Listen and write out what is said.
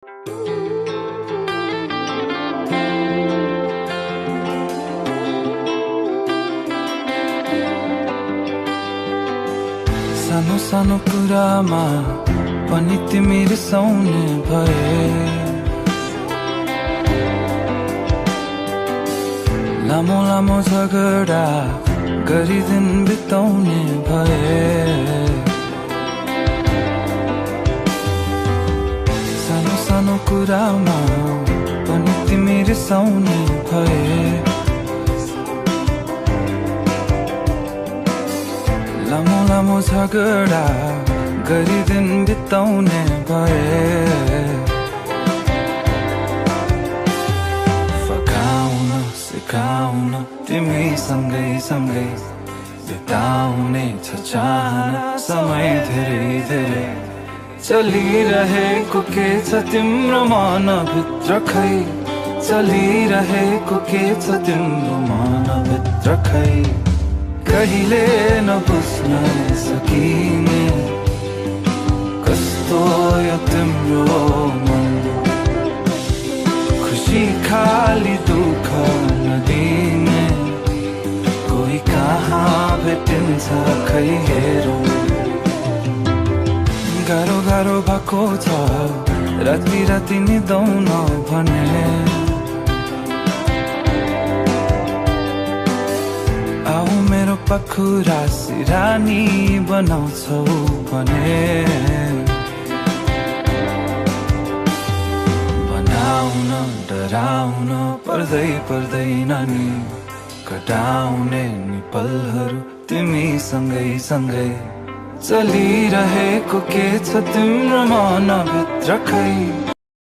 सानो सानो कुरामा पनि तिमी रिसाउने भए, लामो लामो झगडा गरी दिन बिताउने भए, सानो सानो कुरामा पनि तिमी रिसाउने भए, लामो लामो झगडा गरी दिन बिताउने भए, फकाउन सिकाउन तिमी सँगै सँगै बिताउने छ चाहना समय धेरै धेरै चलिरहेको के छ तिम्रो मनभित्र खै, चलिरहेको के छ तिम्रो मनभित्र खै, कहिले नबुझ्न सकिने कस्तो यो तिम्रो मन, खुसी खाली दुःख नदिने कोही कहाँ भेटिन्छ खै हेरौँ, गाह्रो गाह्रो भएको छ राति राति निदाउन भने, आऊ मेरो पाखुरा सिरानी बनाउँछौ भने, बनाउन डराउन पर्दै पर्दैन नि, कटाउने नि पलहरू तिमी सँगै सँगै, चलिरहेको के छ तिम्रो मनभित्र खै,